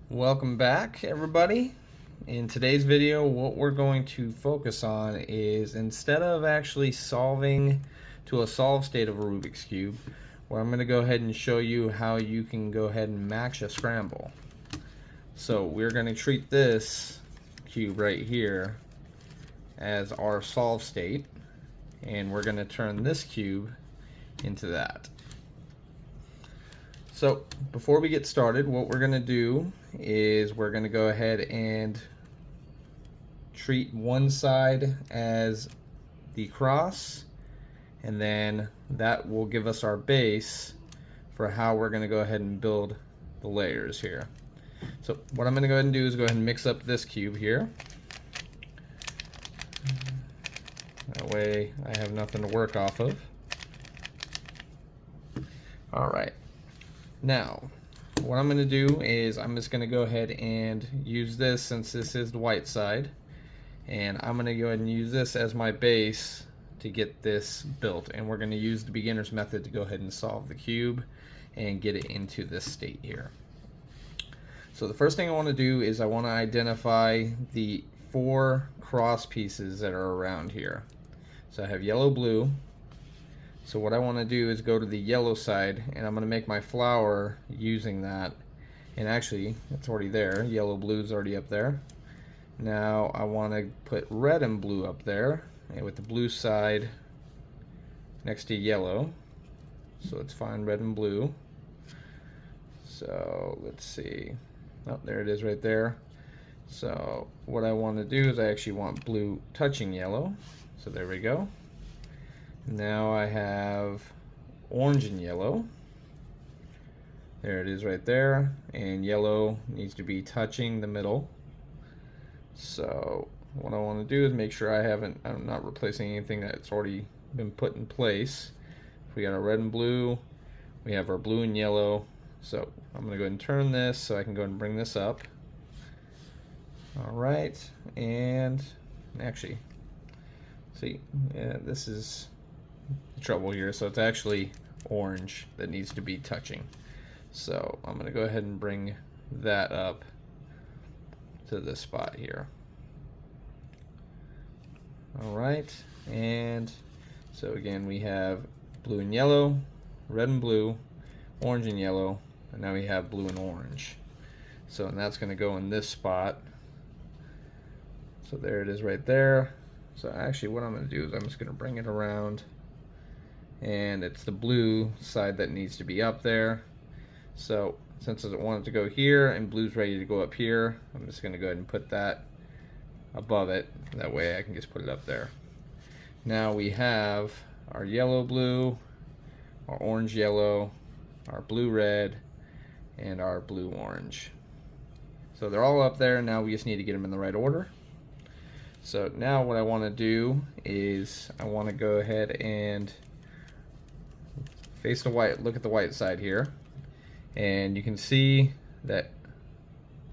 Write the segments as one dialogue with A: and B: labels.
A: Welcome back, everybody. In today's video, what we're going to focus on is, instead of actually solving to a solved state of a Rubik's Cube, where I'm going to go ahead and show you how you can go ahead and match a scramble. So we're going to treat this cube right here as our solved state, and we're going to turn this cube into that. So before we get started, what we're going to do is we're going to go ahead and treat one side as the cross, and then that will give us our base for how we're going to go ahead and build the layers here. So what I'm going to go ahead and do is go ahead and mix up this cube here. That way I have nothing to work off of. All right. Now, what I'm going to do is I'm just going to go ahead and use this, since this is the white side, and I'm going to go ahead and use this as my base to get this built, and we're going to use the beginner's method to go ahead and solve the cube and get it into this state here. So the first thing I want to do is I want to identify the 4 cross pieces that are around here. So I have yellow, blue. So what I want to do is go to the yellow side, and I'm going to make my flower using that. And actually, it's already there. Yellow, blue is already up there. Now I want to put red and blue up there, and with the blue side next to yellow. So let's find red and blue. So let's see. Oh, there it is right there. So what I want to do is I actually want blue touching yellow. So there we go. Now I have orange and yellow. There it is right there. And yellow needs to be touching the middle. So what I want to do is make sure I'm not replacing anything that's already been put in place. We got our red and blue. We have our blue and yellow. So I'm going to go ahead and turn this so I can go ahead and bring this up. All right. And actually, see, yeah, this is the trouble here. So it's actually orange that needs to be touching. So I'm going to go ahead and bring that up to this spot here. All right, and so again we have blue and yellow, red and blue, orange and yellow, and now we have blue and orange. So and that's going to go in this spot. So there it is right there. So actually what I'm going to do is I'm just going to bring it around, and it's the blue side that needs to be up there. So since I want it to go here and blue's ready to go up here, I'm just going to go ahead and put that above it. That way I can just put it up there. Now we have our yellow blue, our orange yellow, our blue red, and our blue orange. So they're all up there. Now we just need to get them in the right order. So now what I want to do is I want to go ahead and face the white, look at the white side here, and you can see that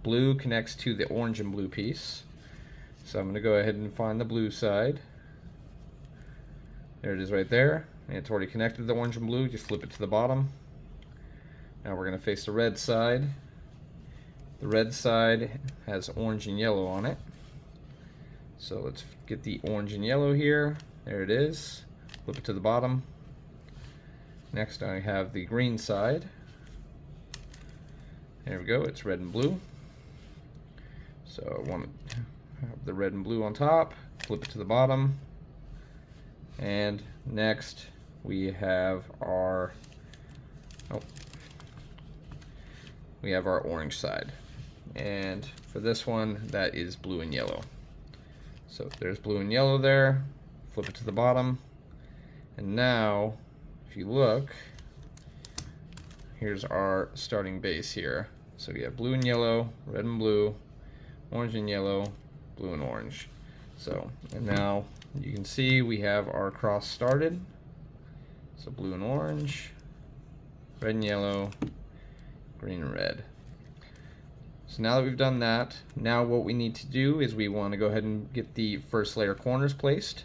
A: blue connects to the orange and blue piece. So I'm going to go ahead and find the blue side. There it is right there, and it's already connected to the orange and blue. Just flip it to the bottom. Now we're going to face the red side. The red side has orange and yellow on it. So let's get the orange and yellow here. There it is. Flip it to the bottom. Next I have the green side. There we go, it's red and blue. So I want to have the red and blue on top, flip it to the bottom. And next we have our orange side. And for this one, that is blue and yellow. So there's blue and yellow there, flip it to the bottom. And now if you look, here's our starting base here. So we have blue and yellow, red and blue, orange and yellow, blue and orange. So, and now you can see we have our cross started. So blue and orange, red and yellow, green and red. So now that we've done that, now what we need to do is we want to go ahead and get the first layer corners placed.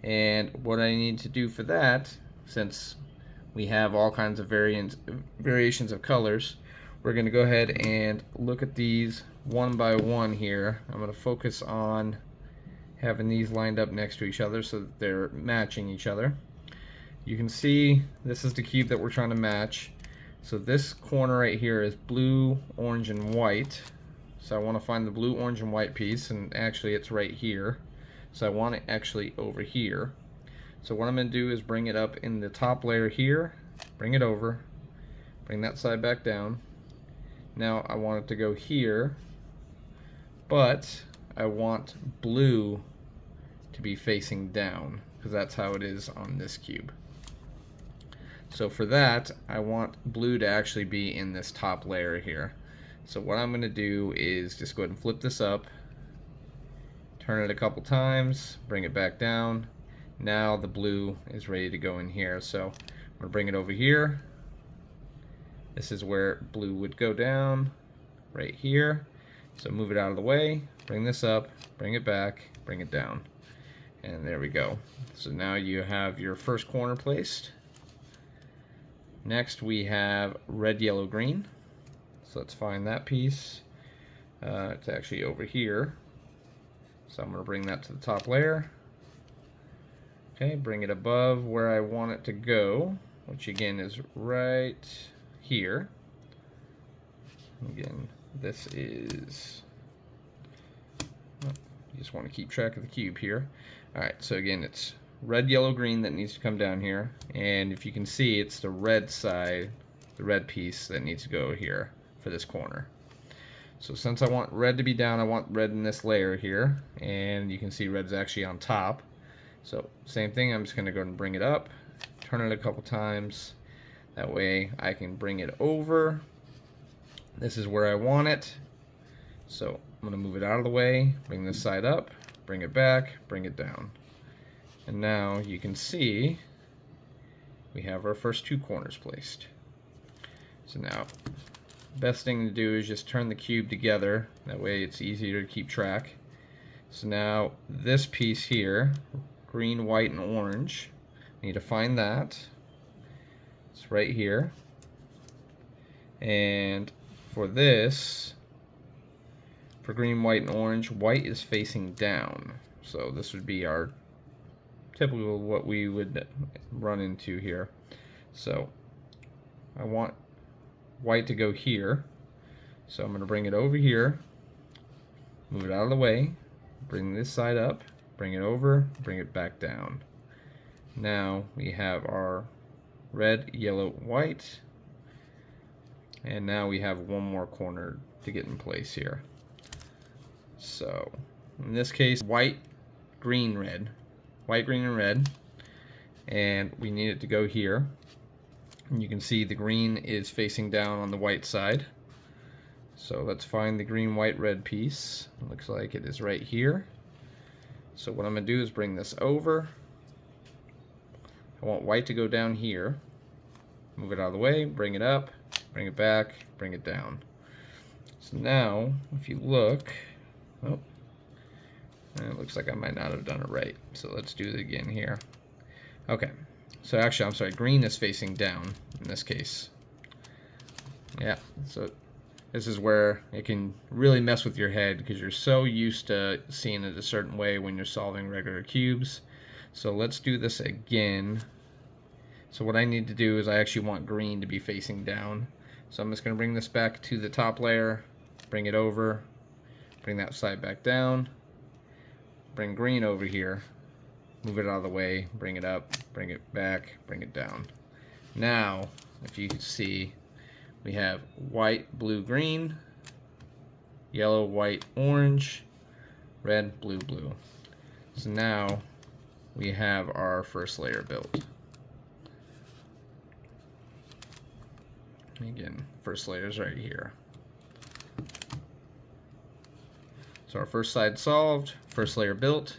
A: And what I need to do for that, since we have all kinds of variations of colors, we're going to go ahead and look at these one by one here. I'm going to focus on having these lined up next to each other so that they're matching each other. You can see this is the cube that we're trying to match. So this corner right here is blue, orange, and white. So I want to find the blue, orange, and white piece, and actually it's right here. So I want it actually over here. So what I'm going to do is bring it up in the top layer here, bring it over, bring that side back down. Now I want it to go here, but I want blue to be facing down because that's how it is on this cube. So for that, I want blue to actually be in this top layer here. So what I'm going to do is just go ahead and flip this up, turn it a couple times, bring it back down. Now the blue is ready to go in here. So I'm going to bring it over here. This is where blue would go down, right here. So move it out of the way, bring this up, bring it back, bring it down. And there we go. So now you have your first corner placed. Next we have red, yellow, green. So let's find that piece. It's actually over here. So I'm going to bring that to the top layer. Okay, bring it above where I want it to go, which again is right here. Again, this is, you just want to keep track of the cube here. Alright, so again, it's red, yellow, green that needs to come down here, and if you can see, it's the red side, the red piece that needs to go here for this corner. So since I want red to be down, I want red in this layer here, and you can see red's actually on top. So same thing, I'm just going to go and bring it up, turn it a couple times. That way I can bring it over. This is where I want it. So I'm going to move it out of the way, bring this side up, bring it back, bring it down. And now you can see we have our first two corners placed. So now best thing to do is just turn the cube together. That way it's easier to keep track. So now this piece here, green, white, and orange, I need to find that. It's right here. And for this, for green, white, and orange, white is facing down. So this would be our typical what we would run into here. So I want white to go here. So I'm going to bring it over here, move it out of the way, bring this side up, bring it over, bring it back down. Now we have our red, yellow, white, and now we have one more corner to get in place here. So in this case, white, green, red, white, green, and red, and we need it to go here. And you can see the green is facing down on the white side. So let's find the green, white, red piece. It looks like it is right here. So what I'm going to do is bring this over. I want white to go down here. Move it out of the way, bring it up, bring it back, bring it down. So now, if you look, oh, it looks like I might not have done it right. So let's do it again here. Okay, so actually, I'm sorry, green is facing down in this case. Yeah, so this is where it can really mess with your head because you're so used to seeing it a certain way when you're solving regular cubes. So let's do this again. So what I need to do is I actually want green to be facing down. So I'm just going to bring this back to the top layer, bring it over, bring that side back down, bring green over here, move it out of the way, bring it up, bring it back, bring it down. Now, if you can see, we have white, blue, green, yellow, white, orange, red, blue, blue. So now we have our first layer built. Again, first layer is right here. So our first side solved, first layer built,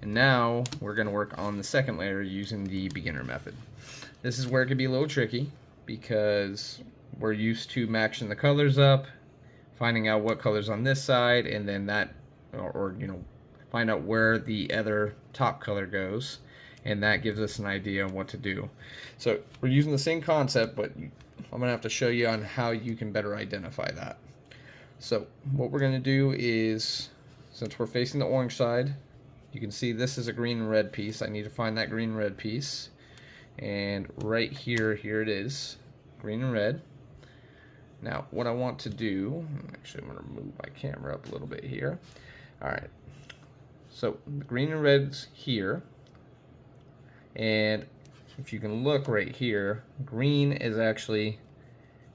A: and now we're going to work on the second layer using the beginner method. This is where it can be a little tricky because we're used to matching the colors up, finding out what color's on this side, and then that, or you know, find out where the other top color goes, and that gives us an idea on what to do. So we're using the same concept, but I'm gonna have to show you on how you can better identify that. So what we're gonna do is, since we're facing the orange side, you can see this is a green and red piece. I need to find that green and red piece. And right here, here it is, green and red. Now, what I want to do, actually I'm gonna move my camera up a little bit here. All right, so the green and red's here. And if you can look right here, green is actually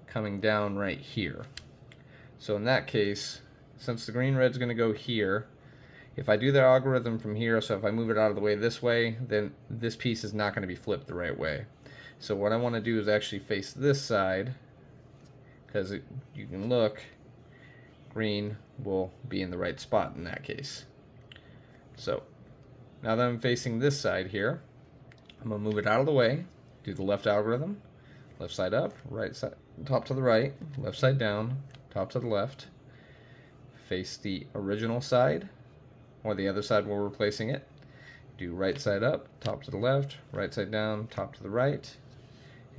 A: coming down right here. So in that case, since the green red's gonna go here, if I do the algorithm from here, so if I move it out of the way this way, then this piece is not going to be flipped the right way. So what I want to do is actually face this side, because you can look, green will be in the right spot in that case. So now that I'm facing this side here, I'm going to move it out of the way, do the left algorithm, left side up, right side, top to the right, left side down, top to the left, face the original side, or the other side where we're placing it. Do right side up, top to the left, right side down, top to the right.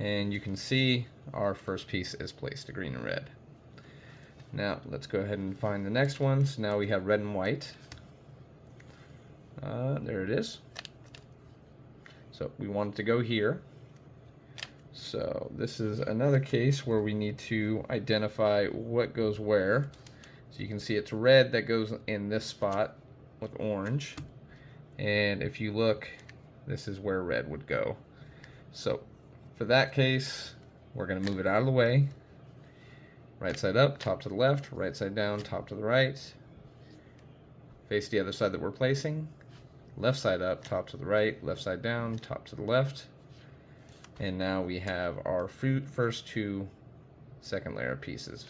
A: And you can see our first piece is placed, the green and red. Now let's go ahead and find the next one. So now we have red and white. There it is. So we want it to go here. So this is another case where we need to identify what goes where. So you can see it's red that goes in this spot with orange, and if you look, this is where red would go. So for that case, we're going to move it out of the way, right side up, top to the left, right side down, top to the right, face the other side that we're placing, left side up, top to the right, left side down, top to the left, and now we have our first two second layer pieces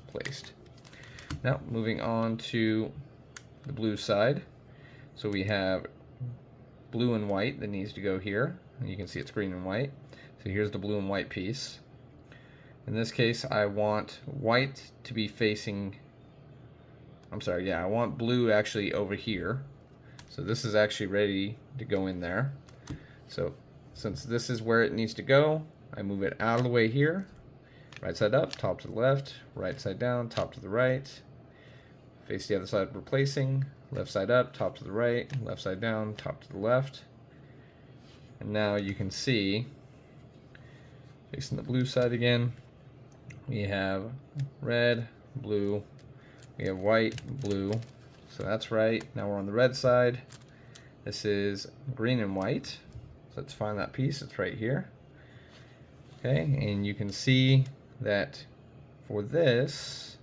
A: placed. Now moving on to the blue side. So we have blue and white that needs to go here. And you can see it's green and white. So here's the blue and white piece. In this case, I want white to be facing, I want blue actually over here. So this is actually ready to go in there. So since this is where it needs to go, I move it out of the way here. Right side up, top to the left, right side down, top to the right. Face the other side we're placing, left side up, top to the right, left side down, top to the left. And now you can see, facing the blue side again, we have red, blue, we have white, blue, so that's right. Now we're on the red side. This is green and white, so let's find that piece, it's right here. Okay, and you can see that for this,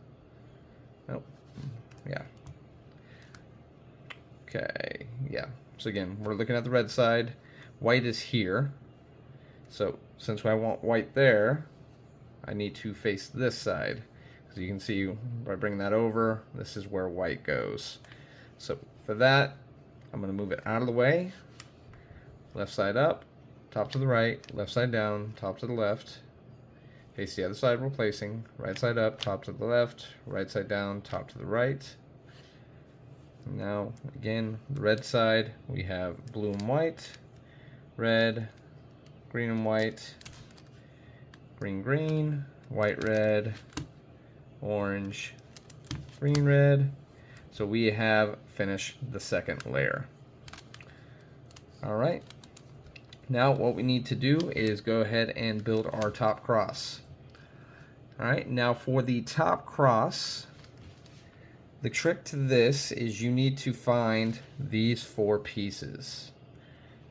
A: okay, yeah. So again, we're looking at the red side. White is here. So since I want white there, I need to face this side. As you can see, by bringing that over, this is where white goes. So for that, I'm going to move it out of the way. Left side up, top to the right, left side down, top to the left. Face the other side we're placing, right side up, top to the left, right side down, top to the right. Now, again, the red side, we have blue and white, red, green and white, green, green, white, red, orange, green, red. So we have finished the second layer. All right. Now what we need to do is go ahead and build our top cross. All right, now for the top cross, the trick to this is you need to find these four pieces.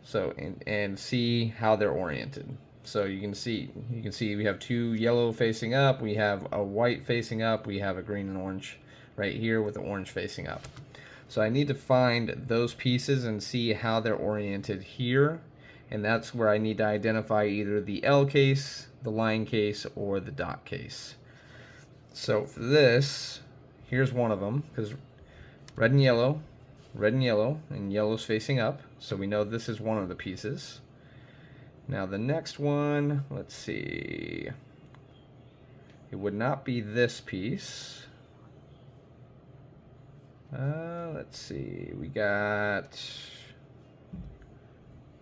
A: So and see how they're oriented. So you can see we have two yellow facing up, we have a white facing up, we have a green and orange right here with the orange facing up. So I need to find those pieces and see how they're oriented here, and that's where I need to identify either the L case, the line case, or the dot case. So for this, here's one of them, because red and yellow, and yellow's facing up, so we know this is one of the pieces. Now the next one, let's see, it would not be this piece. Let's see, we got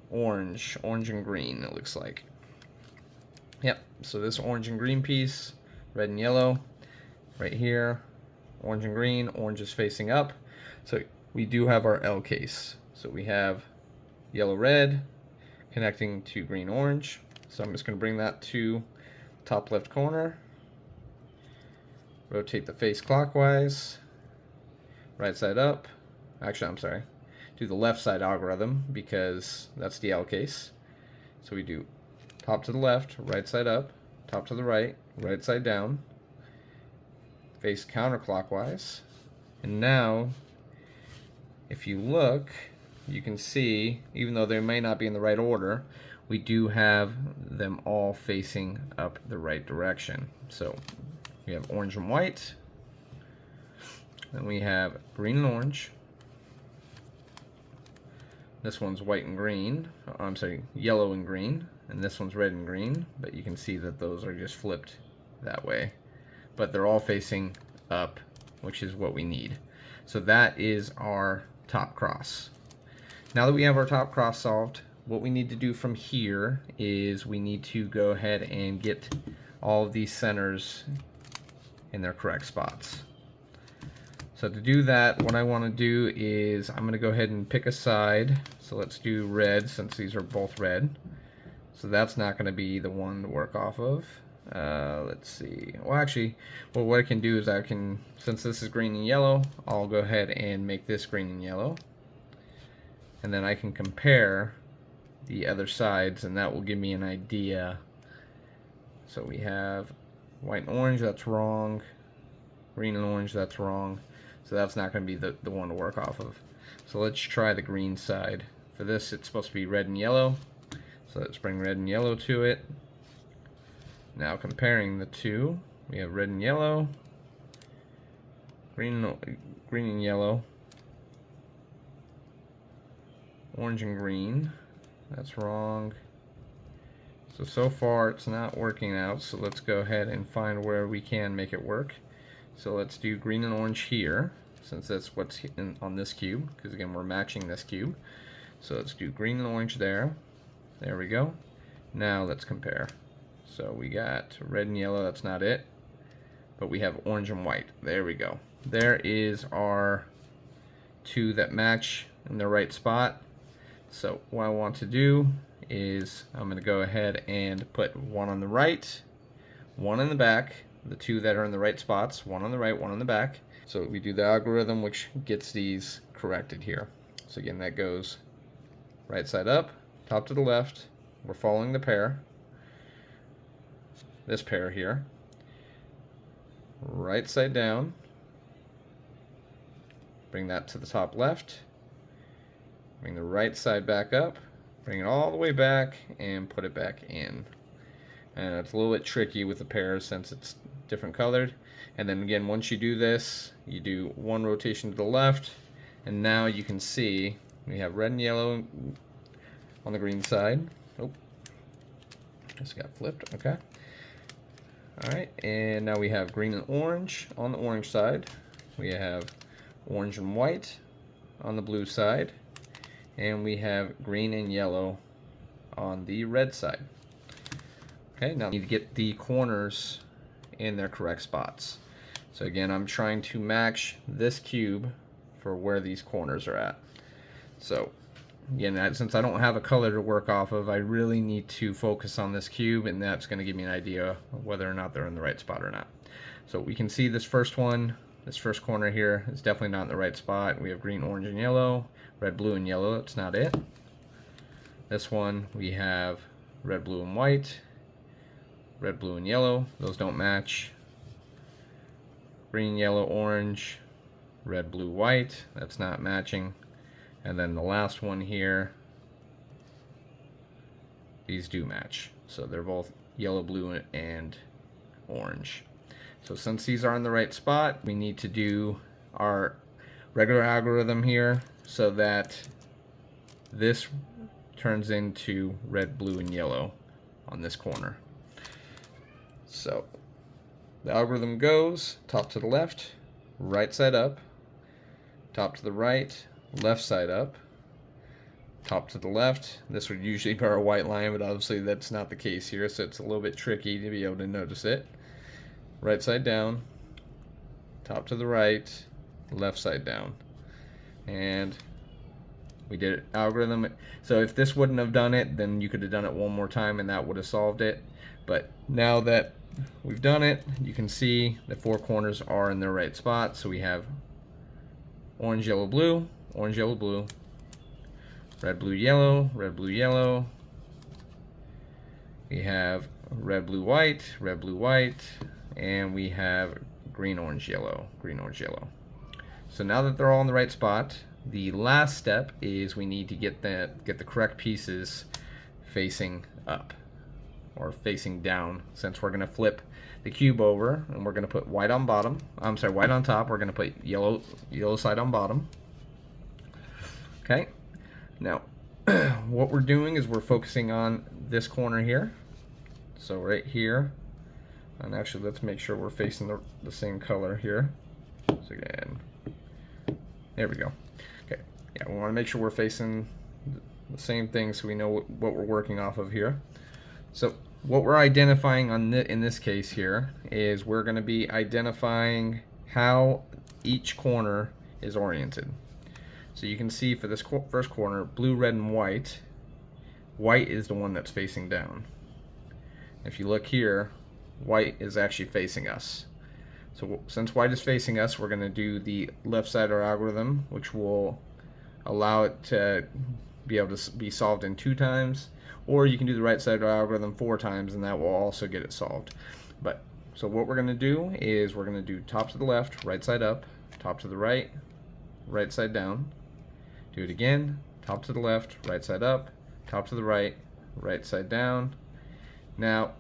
A: orange and green, it looks like. Yep, so this orange and green piece, red and yellow, right here, orange and green, orange is facing up. So we do have our L case. So we have yellow, red, connecting to green, orange. So I'm just going to bring that to top left corner, rotate the face clockwise, right side up. Actually, I'm sorry, do the left side algorithm because that's the L case. So we do top to the left, right side up, top to the right, right side down, face counterclockwise. And now, if you look, you can see, even though they may not be in the right order, we do have them all facing up the right direction. So we have orange and white, then we have green and orange. This one's white and green, I'm sorry, yellow and green, and this one's red and green, but you can see that those are just flipped that way. But they're all facing up, which is what we need. So that is our top cross. Now that we have our top cross solved, what we need to do from here is we need to go ahead and get all of these centers in their correct spots. So to do that, what I want to do is I'm going to go ahead and pick a side. So let's do red since these are both red. So that's not going to be the one to work off of. Let's see. Well, actually, what I can do is I can, since this is green and yellow, I'll go ahead and make this green and yellow. And then I can compare the other sides, and that will give me an idea. So we have white and orange, that's wrong. Green and orange, that's wrong. So that's not going to be the one to work off of. So let's try the green side. For this, it's supposed to be red and yellow. So let's bring red and yellow to it. Now comparing the two, we have red and yellow, green and yellow, orange and green. That's wrong. So far it's not working out, so let's go ahead and find where we can make it work. So let's do green and orange here, since that's what's on this cube, because again we're matching this cube. So let's do green and orange there. There we go. Now let's compare. So we got red and yellow, that's not it, but we have orange and white. There we go. There is our two that match in the right spot. So what I want to do is I'm going to go ahead and put one on the right, one in the back, the two that are in the right spots, one on the right, one on the back. So we do the algorithm which gets these corrected here. So again, that goes right side up, top to the left. We're following the pair, this pair here, right side down, bring that to the top left, bring the right side back up, bring it all the way back, and put it back in. And it's a little bit tricky with the pairs since it's different colored. And then again, once you do this, you do one rotation to the left, and now you can see we have red and yellow on the green side. Oh, this got flipped, okay. Alright, and now we have green and orange on the orange side. We have orange and white on the blue side. And we have green and yellow on the red side. Okay, now we need to get the corners in their correct spots. So again, I'm trying to match this cube for where these corners are at. So again, since I don't have a color to work off of, I really need to focus on this cube, and that's going to give me an idea of whether or not they're in the right spot or not. So we can see this first one, this first corner here is definitely not in the right spot. We have green, orange, and yellow, red, blue, and yellow. That's not it. This one we have red, blue, and white, red, blue, and yellow. Those don't match. Green, yellow, orange, red, blue, white. That's not matching. And then the last one here, these do match. So they're both yellow, blue, and orange. So since these are in the right spot, we need to do our regular algorithm here so that this turns into red, blue, and yellow on this corner. So the algorithm goes top to the left, right side up, top to the right, left side up, top to the left. This would usually be our white line, but obviously that's not the case here, so it's a little bit tricky to be able to notice it. Right side down, top to the right, left side down. And we did it algorithm. So if this wouldn't have done it, then you could have done it one more time and that would have solved it. But now that we've done it, you can see the four corners are in the right spot. So we have orange, yellow, blue, orange, yellow, blue, red, blue, yellow, red, blue, yellow. We have red, blue, white, and we have green, orange, yellow, green, orange, yellow. So now that they're all in the right spot, the last step is we need to get the correct pieces facing up or facing down, since we're going to flip the cube over and we're going to put white on bottom. I'm sorry, white on top. We're going to put yellow side on bottom. Okay. Now, what we're doing is we're focusing on this corner here. So right here, and actually let's make sure we're facing the same color here. So again, there we go. Okay, yeah, we want to make sure we're facing the same thing so we know what we're working off of here. So what we're identifying in this case here is we're going to be identifying how each corner is oriented. So you can see for this first corner, blue, red, and white, white is the one that's facing down. If you look here, white is actually facing us. So since white is facing us, we're going to do the left side of our algorithm, which will allow it to be able to be solved in 2 times, or you can do the right side of our algorithm 4 times, and that will also get it solved. But so what we're going to do is we're going to do top to the left, right side up, top to the right, right side down. Do it again, top to the left, right side up, top to the right, right side down. Now,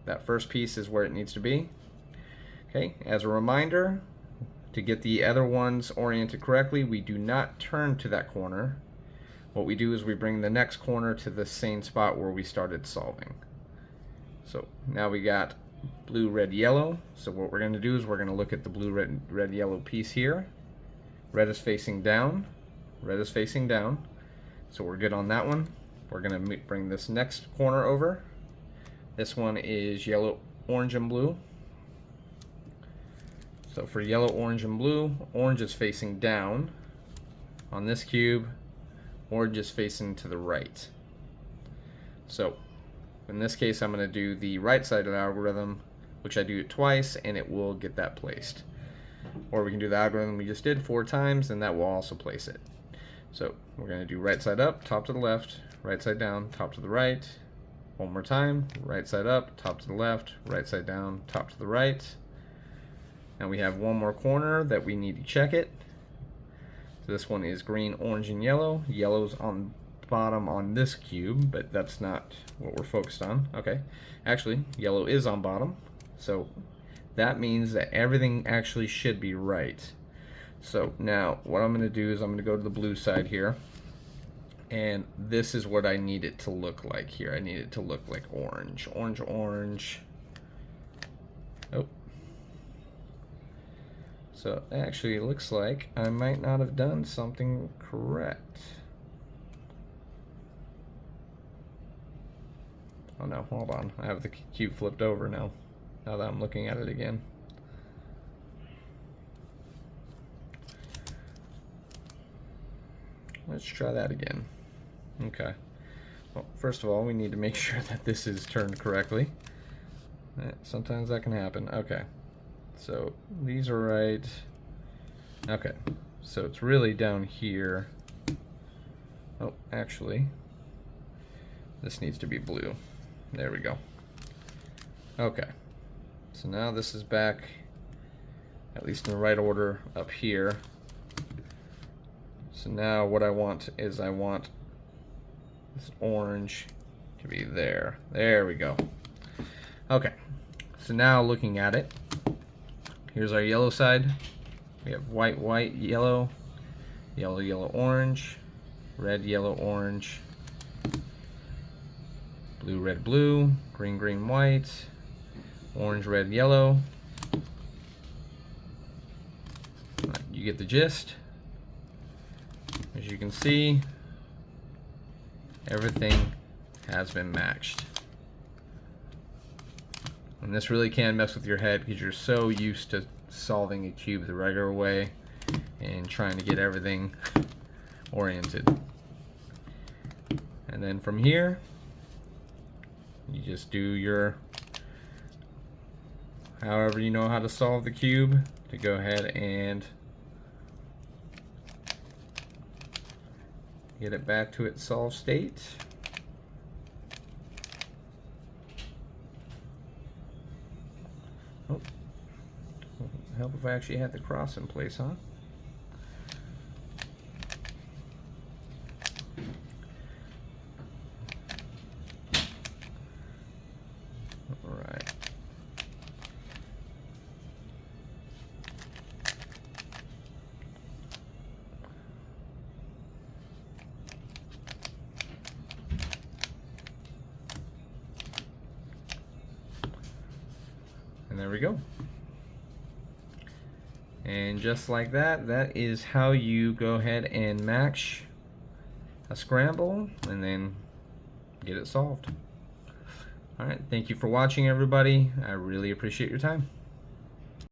A: that first piece is where it needs to be. Okay, as a reminder, to get the other ones oriented correctly, we do not turn to that corner. What we do is we bring the next corner to the same spot where we started solving. So now we got blue, red, yellow. So what we're going to do is we're going to look at the blue, red, yellow piece here. Red is facing down. Red is facing down. So we're good on that one. We're going to bring this next corner over. This one is yellow, orange, and blue. So for yellow, orange, and blue, orange is facing down. On this cube, orange is facing to the right. So in this case, I'm going to do the right side of the algorithm, which I do it twice, and it will get that placed. Or we can do the algorithm we just did 4 times, and that will also place it. So we're going to do right side up, top to the left, right side down, top to the right. One more time, right side up, top to the left, right side down, top to the right. Now we have one more corner that we need to check it. So this one is green, orange, and yellow. Yellow's on bottom on this cube, but that's not what we're focused on. Okay, actually, yellow is on bottom. So that means that everything actually should be right. So now what I'm going to do is I'm going to go to the blue side here. And this is what I need it to look like here. I need it to look like orange. Orange, orange. Oh. So actually it looks like I might not have done something correct. Oh no, hold on. I have the cube flipped over now that I'm looking at it again. Let's try that again. Okay. Well, first of all, we need to make sure that this is turned correctly. Sometimes that can happen. Okay. So these are right. Okay. So it's really down here. Oh, actually, this needs to be blue. There we go. Okay. So now this is back, at least in the right order up here. So now what I want is I want this orange to be there. There we go. Okay. So now looking at it, here's our yellow side. We have white, white, yellow, yellow, yellow, orange, red, yellow, orange, blue, red, blue, green, green, white, orange, red, yellow. You get the gist. As you can see, everything has been matched. And this really can mess with your head because you're so used to solving a cube the regular way and trying to get everything oriented. And then from here, you just do your however you know how to solve the cube to go ahead and get it back to its solved state. Oh, help if I actually had the cross in place, huh? All right. And there we go. And just like that, that is how you go ahead and match a scramble and then get it solved. All right, thank you for watching, everybody. I really appreciate your time.